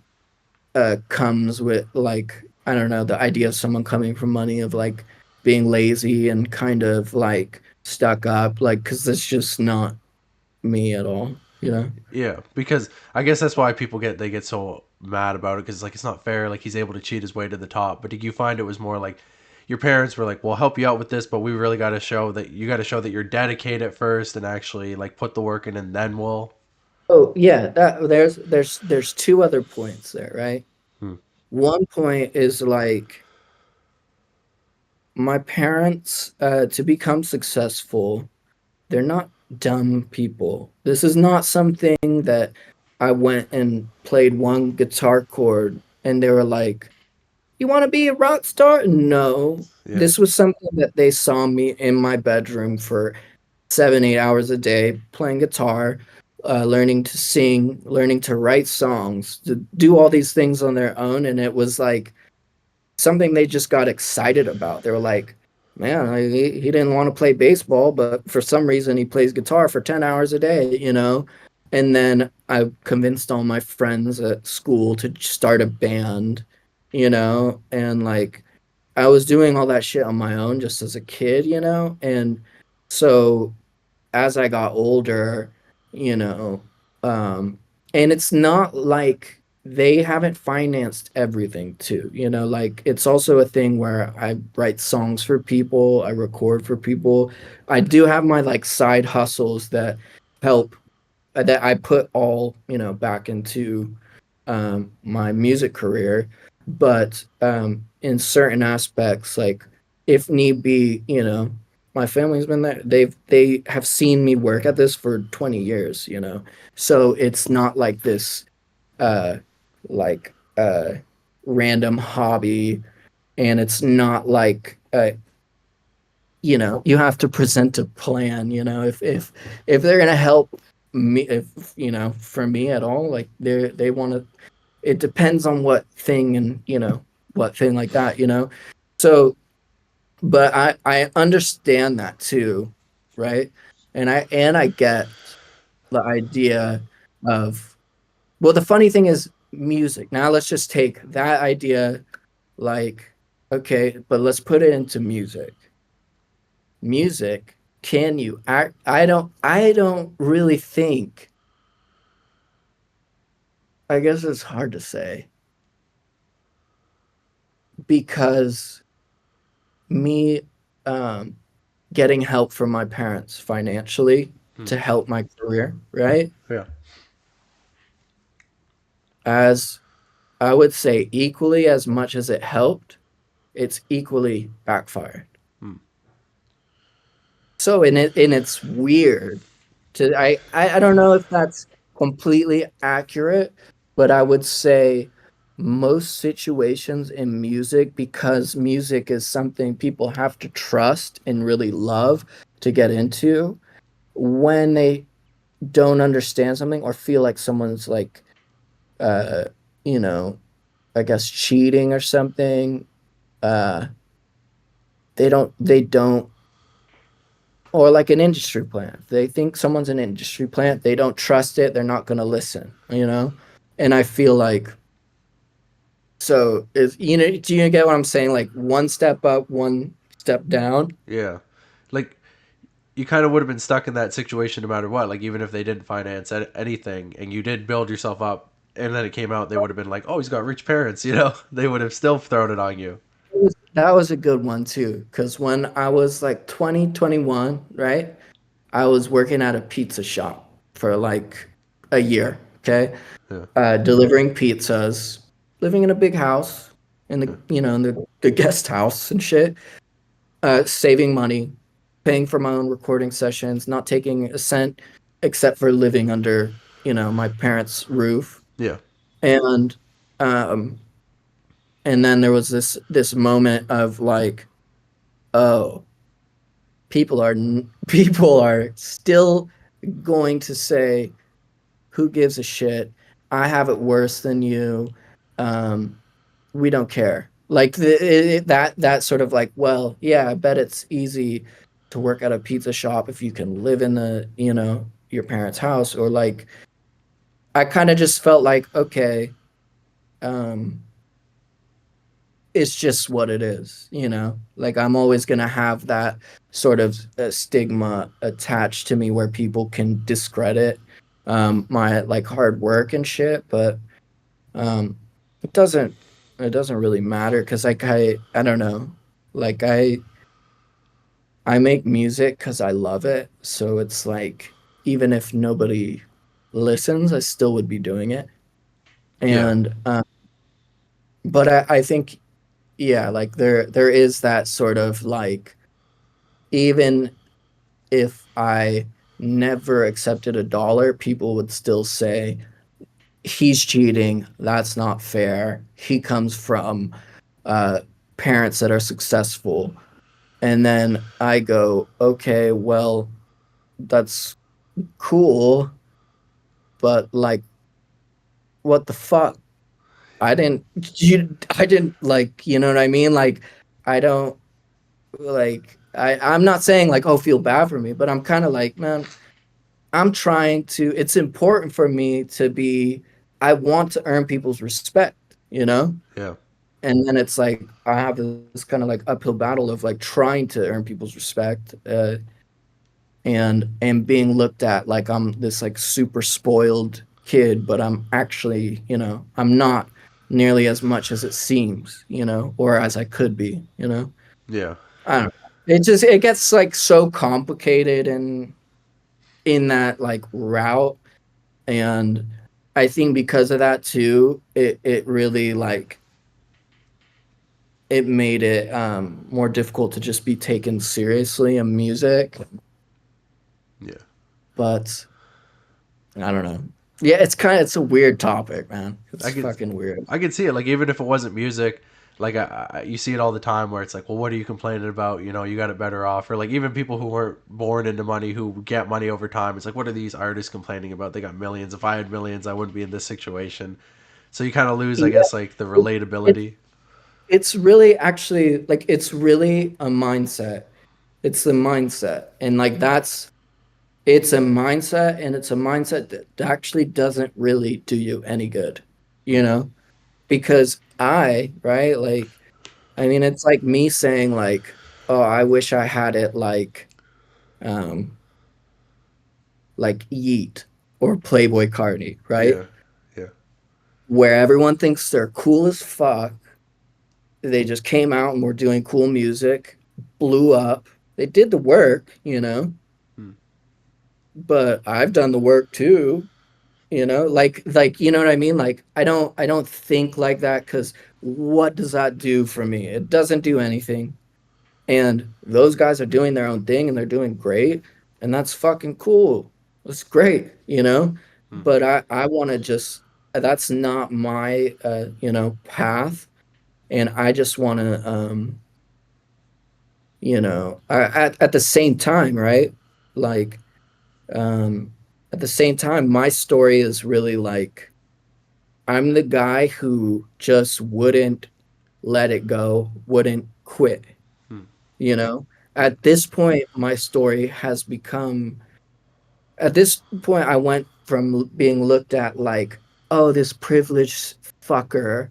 comes with like I don't know the idea of someone coming from money of like being lazy and kind of like stuck up like because that's just not me at all, you know. Yeah, because I guess that's why people get so mad about it because like it's not fair. Like he's able to cheat his way to the top. But did you find it was more like your parents were like, "We'll help you out with this, but we really got to show that you got to show that you're dedicated first and actually like put the work in, and then we'll." Oh yeah, that there's two other points there, right? Hmm. One point is like my parents to become successful, they're not dumb people. This is not something that I went and played one guitar chord and they were like, "You want to be a rock star?" No. Yeah. This was something that they saw me in my bedroom for 7, 8 hours a day playing guitar, learning to sing, learning to write songs, to do all these things on their own. And it was like something they just got excited about. They were like, man, he didn't want to play baseball, but for some reason he plays guitar for 10 hours a day, you know? And then I convinced all my friends at school to start a band, you know? And like, I was doing all that shit on my own just as a kid, you know? And so as I got older, you know, um, and it's not like they haven't financed everything too, you know, like it's also a thing where I write songs for people, I record for people. I do have my like side hustles that help that I put all, you know, back into my music career. But in certain aspects, like if need be, you know, my family's been there. They have seen me work at this for 20 years, you know. So it's not like this uh like random hobby, and it's not like you know, you have to present a plan, you know, if they're gonna help me, if you know, for me at all, like they want to, it depends on what thing and you know what thing like that, you know. So but I understand that too, right? And I get the idea of, well, the funny thing is music. Now let's just take that idea, like, okay, but let's put it into music. Can you act? I don't really think, I guess it's hard to say because me um getting help from my parents financially Hmm. to help my career, right? Yeah. As I would say equally as much as it helped, it's equally backfired. Hmm. So and it's weird to I don't know if that's completely accurate, but I would say most situations in music, because music is something people have to trust and really love to get into, when they don't understand something or feel like someone's like uh you know, I guess cheating or something, uh they don't, or like an industry plant. If they think someone's an industry plant, they don't trust it, they're not going to listen, you know? And I feel like, so is, you know, do you get what I'm saying? Like one step up, one step down. Yeah. Like you kind of would have been stuck in that situation no matter what. Like even if they didn't finance anything and you did build yourself up, and then it came out, they would have been like, "Oh, he's got rich parents," you know. They would have still thrown it on you. That was a good one too, because when I was like 2021, right? I was working at a pizza shop for like a year, okay? Yeah. Delivering pizzas, living in a big house in the, Yeah. you know, in the guest house and shit, saving money. paying for my own recording sessions, not taking a cent except for living under, my parents' roof. Yeah. And um and then there was this moment of like, oh, people are still going to say, who gives a shit? I have it worse than you. Um, we don't care. Like that sort of like, well, yeah, I bet it's easy to work at a pizza shop if you can live in your parents' house, or like I kind of just felt like, okay, um, it's just what it is. Like I'm always gonna have that sort of stigma attached to me where people can discredit my like hard work and shit, but um, it doesn't it doesn't really matter because like I don't know, like I make music because I love it, so it's like even if nobody listens, I still would be doing it. Yeah. And but I think, yeah, like there is that sort of like, even if I never accepted a dollar, people would still say he's cheating. That's not fair. He comes from uh, parents that are successful. And then I go, okay, well, that's cool, but like, what the fuck? I didn't like, you know what I mean? Like, I don't like, I'm not saying like, oh, feel bad for me, but I'm kind of like, man, it's important for me to be, I want to earn people's respect. Yeah. And then it's like, I have this kind of like uphill battle of like trying to earn people's respect, and being looked at like I'm this like super spoiled kid, but I'm actually, I'm not nearly as much as it seems, or as I could be. Yeah. I don't know. It gets like so complicated and in that like route. And I think because of that too, it really like it made it more difficult to just be taken seriously in music. Yeah. But I don't know. Yeah, it's a weird topic, man. It's I could fucking weird. I could see it. Like even if it wasn't music, like you see it all the time where it's like, well, what are you complaining about? You know, you got it better off. Or like even people who weren't born into money, who get money over time. It's like, what are these artists complaining about? They got millions. If I had millions, I wouldn't be in this situation. So you kind of lose, I Yeah, guess, like the it, it relatability. it's really actually like it's really a mindset. It's the mindset. And like it's a mindset, and it's a mindset that actually doesn't really do you any good, you know? Because right, like I mean it's like me saying like, oh, I wish I had it um like Yeet or Playboy Cardi, right? Yeah. Yeah. Where everyone thinks they're cool as fuck. They just came out and were doing cool music, blew up. They did the work, Hmm. but I've done the work too. Like you know what I mean? Like I don't think like that because what does that do for me? It doesn't do anything. And those guys are doing their own thing and they're doing great, and that's fucking cool. It's great. Hmm. But I want to just, that's not my path, and I just want to at the same time, right? Like um at the same time my story is really like I'm the guy who just wouldn't let it go, wouldn't quit, Hmm. you know? Yeah. At this point, my story has become, at this point, I went from being looked at like, oh, this privileged fucker,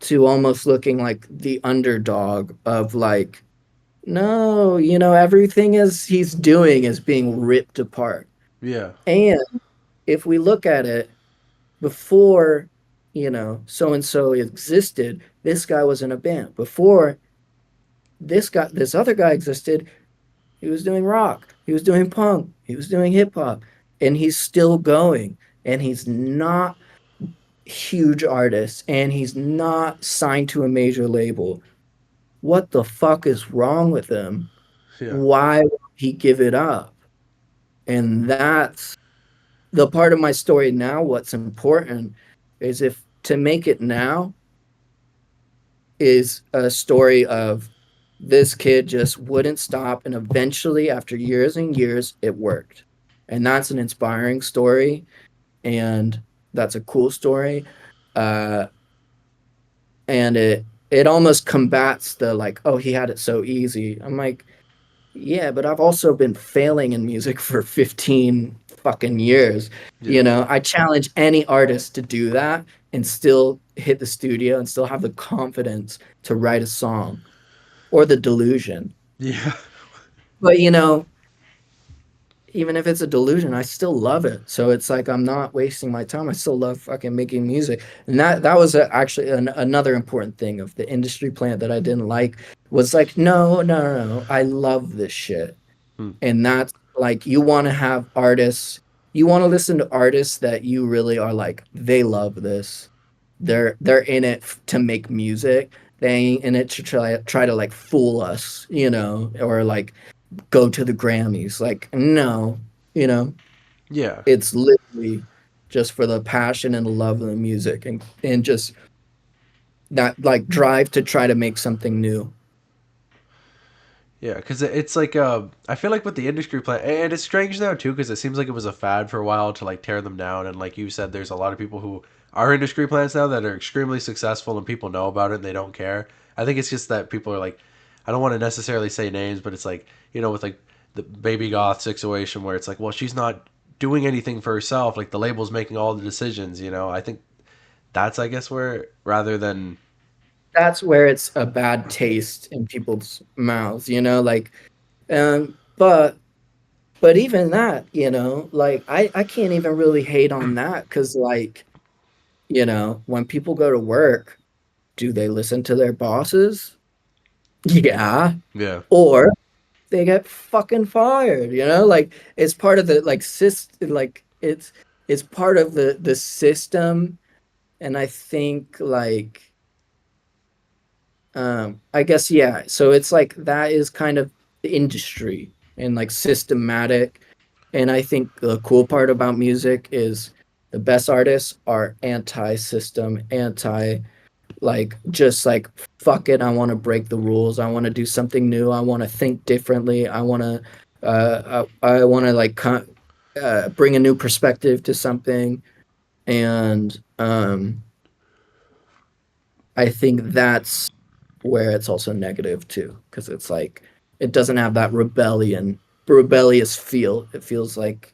to almost looking like the underdog of like, no, everything is he's doing is being ripped apart. Yeah. And if we look at it, before, so and so existed, this guy was in a band. Before this other guy existed, he was doing rock, he was doing punk, he was doing hip hop, and he's still going. And he's not huge artist, and he's not signed to a major label. What the fuck is wrong with him? Yeah. Why won't he give it up? And that's the part of my story now. What's important is if to make it now is a story of this kid just wouldn't stop, and eventually after years and years it worked. And that's an inspiring story, and that's a cool story. uh and it almost combats the like, oh, he had it so easy. I'm like, yeah, but I've also been failing in music for 15 fucking years. Yeah. I challenge any artist to do that and still hit the studio and still have the confidence to write a song, or the delusion. Yeah. But even if it's a delusion, I still love it. So it's like I'm not wasting my time. I still love fucking making music. And that was actually another important thing of the industry plant that I didn't like, was like, no, no, no, no. I love this shit. Hmm. And that's like, you want to have artists, you want to listen to artists that you really are like, they love this. They're in it to make music. They ain't in it to try to like fool us, or like go to the Grammys. Like, no, you know, Yeah. it's literally just for the passion and the love of the music, and just that like drive to try to make something new. Yeah, because it's like I feel like with the industry plan, and it's strange now too, because it seems like it was a fad for a while to like tear them down, and like you said, there's a lot of people who are industry plants now that are extremely successful, and people know about it and they don't care. I think it's just that people are like, I don't want to necessarily say names, but it's like, with like the baby goth situation where it's like, well, she's not doing anything for herself, like the label's making all the decisions. I think that's, I guess, where rather than That's where it's a bad taste in people's mouths, like, but even that, like I can't even really hate on that, because like, when people go to work, do they listen to their bosses? Yeah. yeah, Or they get fucking fired, like it's part of the like like it's part of the system. And I think like, I guess, yeah, so it's like that is kind of the industry and like systematic. And I think the cool part about music is the best artists are anti-system, anti, like, just like, fuck it, I want to break the rules, I want to do something new, I want to think differently, I want to like bring a new perspective to something. And I think that's where it's also negative too, because it's like it doesn't have that rebellious feel. It feels like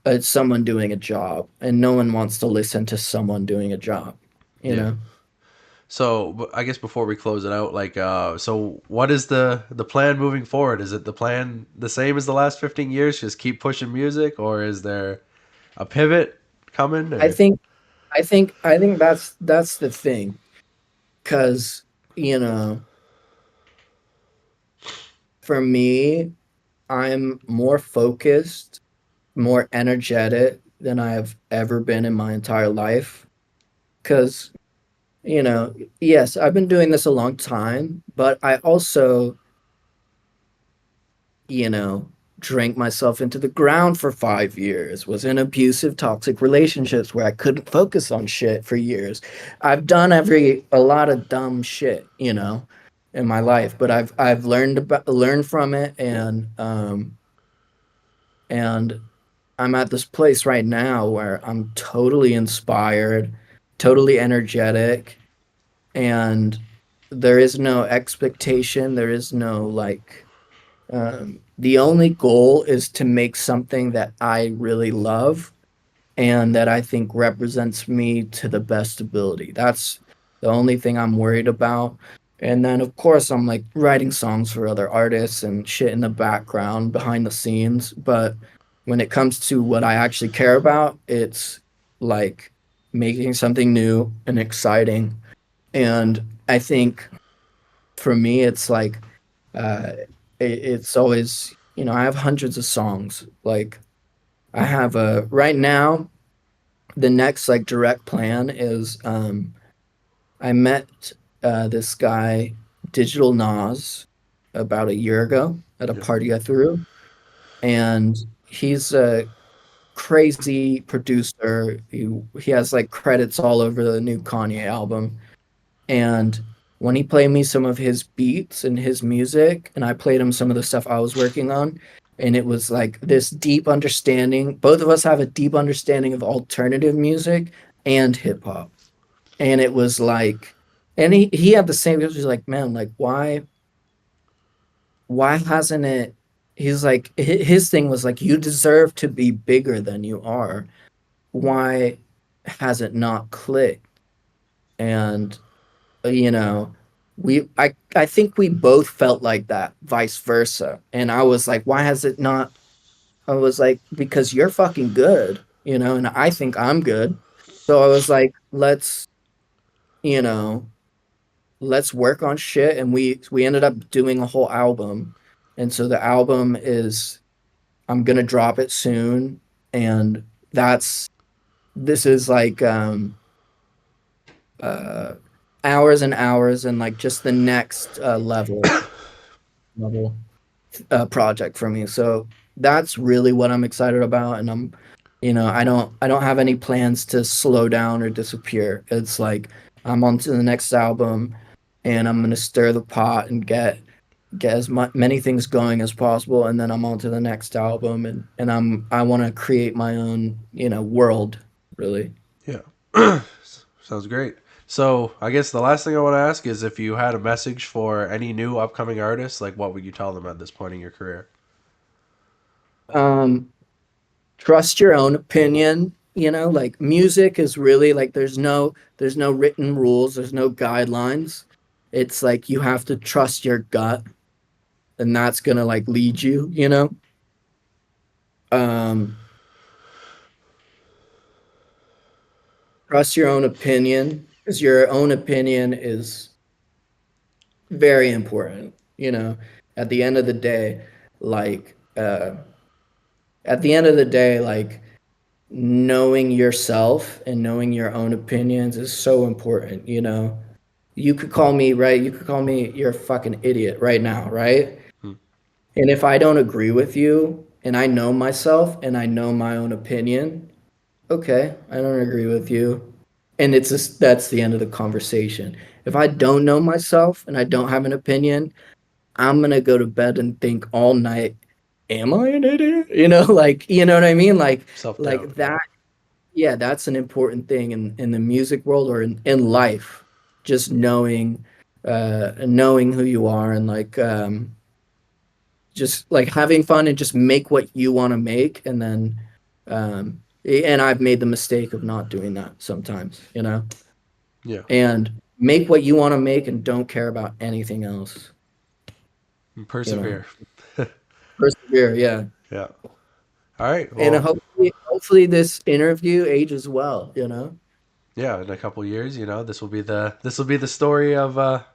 it's someone doing a job, and no one wants to listen to someone doing a job, you yeah. know? So I guess before we close it out, like, so what is the plan moving forward? Is it the plan the same as the last 15 years, just keep pushing music, or is there a pivot coming? I Or think I think that's the thing, because you know, for me, I'm more focused, more energetic than I have ever been in my entire life. Because, yes, I've been doing this a long time, but I also, you know, drank myself into the ground for 5 years, was in abusive, toxic relationships where I couldn't focus on shit for years. I've done a lot of dumb shit, in my life, but I've learned from it. And I'm at this place right now where I'm totally inspired, totally energetic, and there is no expectation. There is no like, the only goal is to make something that I really love and that I think represents me to the best ability. That's the only thing I'm worried about. And then, of course, I'm like writing songs for other artists and shit in the background behind the scenes. But when it comes to what I actually care about, it's like making something new and exciting. And I think for me, it's like, uh, it's always, I have hundreds of songs. Like, I have a right now, the next like direct plan is, I met this guy, Digital Nas, about a year ago at a Yeah. party I threw, and he's a crazy producer. He has like credits all over the new Kanye album. And when he played me some of his beats and his music, and I played him some of the stuff I was working on, and it was like this deep understanding. Both of us have a deep understanding of alternative music and hip hop. And it was like, and he had the same, he was like, man, like why hasn't it, he's like, his thing was like, you deserve to be bigger than you are. Why has it not clicked? And you know, I think we both felt like that, vice versa. And I was like, why has it not? I was like, because you're fucking good, and I think I'm good. So I was like, you know, let's work on shit. And we ended up doing a whole album. And so the album is, I'm gonna drop it soon. And that's this is like uh hours and hours, and like just the next level project for me. So that's really what I'm excited about. And I don't have any plans to slow down or disappear. It's like I'm on to the next album, and I'm gonna stir the pot and get as many things going as possible, and then I'm on to the next album, and I want to create my own world, really. Yeah. Sounds great. So I guess the last thing I want to ask is if you had a message for any new upcoming artists, like what would you tell them at this point in your career? Um, Trust your own opinion. Like music is really like there's no written rules, there's no guidelines. It's like you have to trust your gut, and that's gonna like lead you. Um, Trust your own opinion, because your own opinion is very important. At the end of the day, like at the end of the day, like knowing yourself and knowing your own opinions is so important. You could call me, right? You could call me, you're a fucking idiot right now, right? Hmm. And if I don't agree with you and I know myself and I know my own opinion, okay, I don't agree with you. And it's just that's the end of the conversation. If I don't know myself and I don't have an opinion, I'm gonna go to bed and think all night, am I an idiot? Like, you know what I mean? Self doubt. Like Yeah. that, yeah, that's an important thing in the music world, or in life. Just knowing who you are, and like just like having fun, and just make what you want to make. And then and I've made the mistake of not doing that sometimes. Yeah. And make what you want to make and don't care about anything else, And you know. persevere. Persevere, yeah. Yeah. All right. And Well, hopefully this interview ages well. yeah. In a couple years, this will be the story of how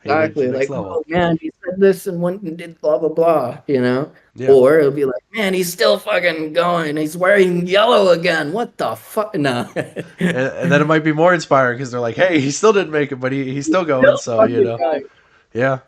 you made it to Exactly. the next Like, level. oh man, he said this and went and did blah blah blah. Yeah. Or it'll be like, man, he's still fucking going. He's wearing yellow again. What the fuck? No. And then it might be more inspiring because they're like, hey, he still didn't make it, but he's still going. Still So fucking going. yeah.